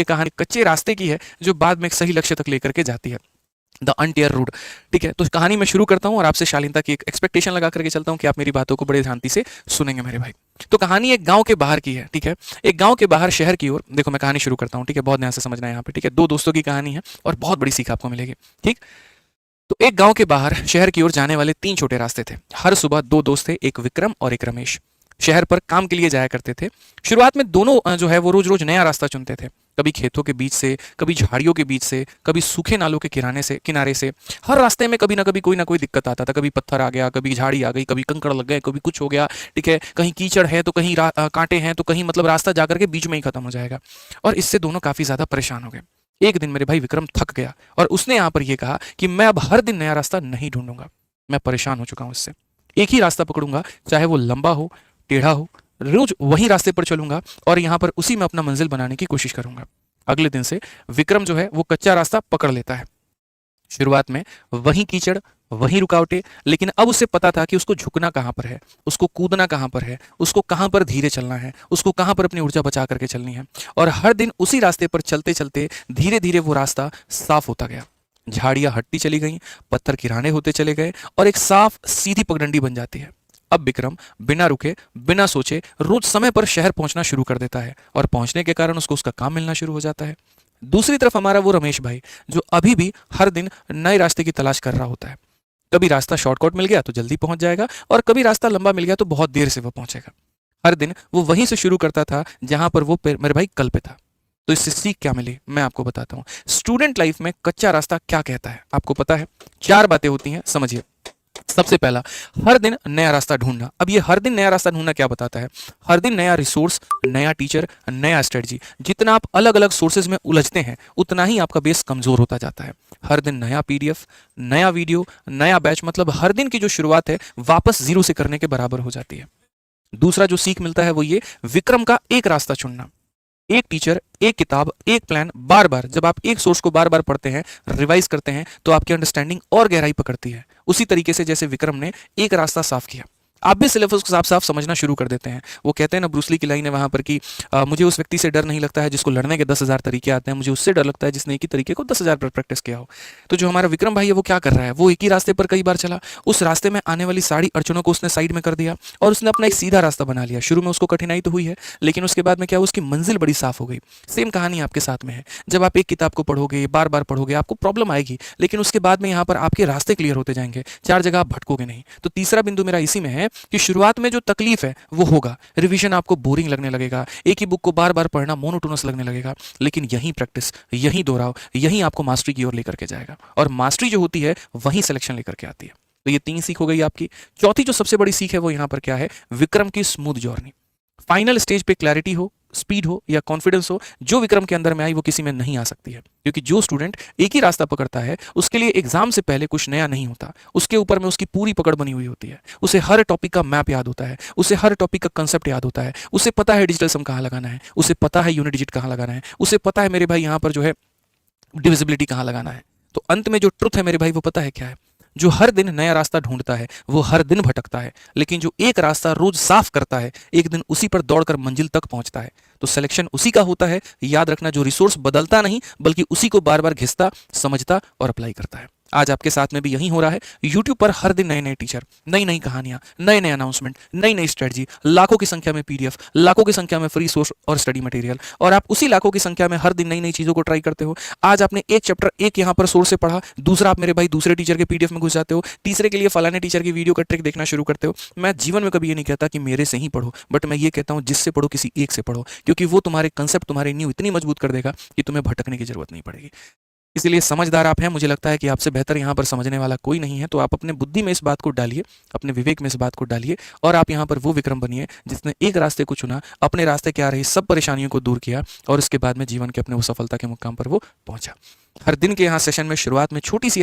ये कहानी कच्चे रास्ते की है जो बाद में एक सही लक्ष्य तक लेकर के जाती है, द अनटेयर रोड। ठीक है, तो कहानी मैं शुरू करता हूँ और आपसे शालीनता की एक एक्सपेक्टेशन लगा करके चलता हूँ कि आप मेरी बातों को बड़े ध्यान से सुनेंगे मेरे भाई। तो कहानी एक गांव के बाहर की है। ठीक है, एक गांव के बाहर शहर की ओर, देखो मैं कहानी शुरू करता हूँ। ठीक है, बहुत ध्यान से समझना है यहाँ पे। ठीक है, दो दोस्तों की कहानी है और बहुत बड़ी सीख आपको मिलेगी। ठीक, तो एक गांव के बाहर शहर की ओर जाने वाले तीन छोटे रास्ते थे। हर सुबह दो दोस्त थे, एक विक्रम और एक रमेश, शहर पर काम के लिए जाया करते थे। शुरुआत में दोनों जो है वो रोज रोज नया रास्ता चुनते थे, कभी खेतों के बीच से, कभी झाड़ियों के बीच से, कभी सूखे नालों के किनारे से। हर रास्ते में कभी ना कभी कोई ना कोई दिक्कत आता था, कभी पत्थर आ गया, कभी झाड़ी आ गई, कभी कंकड़ लग गए, कभी कुछ हो गया। ठीक है, कहीं कीचड़ है तो कहीं कांटे हैं तो कहीं मतलब रास्ता जाकर के बीच में ही खत्म हो जाएगा। और इससे दोनों काफी ज्यादा परेशान हो गए। एक दिन मेरे भाई विक्रम थक गया और उसने यहाँ पर यह कहा कि मैं अब हर दिन नया रास्ता नहीं ढूंढूंगा, मैं परेशान हो चुका हूं इससे। एक ही रास्ता पकड़ूंगा, चाहे वो लंबा हो, टेढ़ा हो, रोज वही रास्ते पर चलूंगा और यहाँ पर उसी में अपना मंजिल बनाने की कोशिश करूंगा। अगले दिन से विक्रम जो है वो कच्चा रास्ता पकड़ लेता है। शुरुआत में वही कीचड़, वही रुकावटें, लेकिन अब उसे पता था कि उसको झुकना कहाँ पर है, उसको कूदना कहाँ पर है, उसको कहाँ पर धीरे चलना है, उसको कहाँ पर अपनी ऊर्जा बचा करके चलनी है। और हर दिन उसी रास्ते पर चलते चलते धीरे धीरे वो रास्ता साफ होता गया। झाड़ियां हटती चली गईं, पत्थर किराने होते चले गए और एक साफ सीधी पगडंडी बन जाती है। अब विक्रम बिना रुके, बिना सोचे रोज समय पर शहर पहुंचना शुरू कर देता है और पहुंचने के कारण उसको उसका काम मिलना शुरू हो जाता है। दूसरी तरफ हमारा वो रमेश भाई, जो अभी भी हर दिन नए रास्ते की तलाश कर रहा होता है। कभी रास्ता शॉर्टकट मिल गया तो जल्दी पहुंच जाएगा और कभी रास्ता लंबा मिल गया तो बहुत देर से वो पहुंचेगा। हर दिन वो वहीं से शुरू करता था जहां पर वो मेरे भाई कल पे था। तो इससे सीख क्या मिली मैं आपको बताता हूं। स्टूडेंट लाइफ में कच्चा रास्ता क्या कहता है आपको पता है? चार बातें होती हैं, समझिए। सबसे पहला, हर दिन नया रास्ता ढूंढना। अब ये हर दिन नया रास्ता ढूंढना क्या बताता है? हर दिन नया रिसोर्स, नया टीचर, नया स्ट्रेटजी। जितना आप अलग अलग सोर्सेज में उलझते हैं उतना ही आपका बेस कमजोर होता जाता है। हर दिन नया पीडीएफ, नया वीडियो, नया बैच, मतलब हर दिन की जो शुरुआत है वापस जीरो से करने के बराबर हो जाती है। दूसरा जो सीख मिलता है वो ये, विक्रम का एक रास्ता चुनना। एक टीचर, एक किताब, एक प्लान, बार बार जब आप एक सोर्स को बार बार पढ़ते हैं, रिवाइज करते हैं, तो आपकी अंडरस्टैंडिंग और गहराई पकड़ती है। उसी तरीके से जैसे विक्रम ने एक रास्ता साफ किया, आप भी सिलेबस को साफ साफ समझना शुरू कर देते हैं। वो कहते हैं ना, ब्रूस ली की लाइन है वहां पर कि मुझे उस व्यक्ति से डर नहीं लगता है जिसको लड़ने के 10,000 तरीके आते हैं, मुझे उससे डर लगता है जिसने एक ही तरीके को 10,000 पर प्रैक्टिस किया हो। तो जो हमारा विक्रम भाई है वो क्या कर रहा है, वो एक ही रास्ते पर कई बार चला, उस रास्ते में आने वाली सारी अड़चनों को उसने साइड में कर दिया और उसने अपना एक सीधा रास्ता बना लिया। शुरू में उसको कठिनाई तो हुई है, लेकिन उसके बाद में क्या, उसकी मंजिल बड़ी साफ हो गई। सेम कहानी आपके साथ में है। जब आप एक किताब को पढ़ोगे, बार बार पढ़ोगे, आपको प्रॉब्लम आएगी, लेकिन उसके बाद में यहाँ पर आपके रास्ते क्लियर होते जाएंगे, चार जगह आप भटकोगे नहीं। तो तीसरा बिंदु मेरा इसी में है कि शुरुआत में जो तकलीफ है वो होगा, रिवीजन आपको बोरिंग लगने लगेगा, एक ही बुक को बार बार पढ़ना मोनोटोनस लगने लगेगा, लेकिन यही प्रैक्टिस, यही दोहराव, यही आपको मास्टरी की ओर लेकर के जाएगा। और मास्टरी जो होती है वही सिलेक्शन लेकर के आती है। तो ये तीन सीख हो गई आपकी। चौथी जो सबसे बड़ी सीख है वो यहां पर क्या है, विक्रम की स्मूथ जर्नी। फाइनल स्टेज पे क्लैरिटी हो, स्पीड हो या कॉन्फिडेंस हो, जो विक्रम के अंदर में आई वो किसी में नहीं आ सकती है। क्योंकि जो स्टूडेंट एक ही रास्ता पकड़ता है उसके लिए एग्जाम से पहले कुछ नया नहीं होता, उसके ऊपर में उसकी पूरी पकड़ बनी हुई होती है। उसे हर टॉपिक का मैप याद होता है, उसे हर टॉपिक का कंसेप्ट याद होता है, उसे पता है डिजिटल सम कहाँ लगाना है, उसे पता है यूनिट डिजिट कहाँ लगाना है, उसे पता है मेरे भाई यहाँ पर जो है डिविजिबिलिटी कहाँ लगाना है। तो अंत में जो ट्रुथ है मेरे भाई वो पता है क्या है, जो हर दिन नया रास्ता ढूंढता है वो हर दिन भटकता है, लेकिन जो एक रास्ता रोज साफ करता है एक दिन उसी पर दौड़कर मंजिल तक पहुंचता है। तो सिलेक्शन उसी का होता है, याद रखना, जो रिसोर्स बदलता नहीं बल्कि उसी को बार बार घिसता, समझता और अप्लाई करता है। आज आपके साथ में भी यही हो रहा है। यूट्यूब पर हर दिन नए नए टीचर, नई नई कहानियां, नए नए अनाउंसमेंट, नई नई स्ट्रेटजी, लाखों की संख्या में पीडीएफ, लाखों की संख्या में फ्री सोर्स और स्टडी मटेरियल, और आप उसी लाखों की संख्या में हर दिन नई नई चीजों को ट्राई करते हो। आज आपने एक चैप्टर एक यहाँ पर सोर्स से पढ़ा, दूसरा आप मेरे भाई दूसरे टीचर के पीडीएफ में घुस जाते हो, तीसरे के लिए फलाने टीचर की वीडियो का ट्रिक देखना शुरू करते हो। मैं जीवन में कभी ये नहीं कहता कि मेरे से ही पढ़ो, बट मैं ये कहता हूँ जिससे पढ़ो किसी एक से पढ़ो, क्योंकि वो तुम्हारे कंसेप्ट, तुम्हारी नींव इतनी मजबूत कर देगा कि तुम्हें भटकने की जरूरत नहीं पड़ेगी। इसलिए समझदार आप हैं, मुझे लगता है कि आपसे बेहतर यहाँ पर समझने वाला कोई नहीं है। तो आप अपने बुद्धि में इस बात को डालिए, अपने विवेक में इस बात को डालिए और आप यहाँ पर वो विक्रम बनिए जिसने एक रास्ते को चुना, अपने रास्ते के आ रही सब परेशानियों को दूर किया और उसके बाद में जीवन के अपने वो सफलता के मुकाम पर वो पहुंचा। हर दिन के यहाँ सेशन में शुरुआत में छोटी सी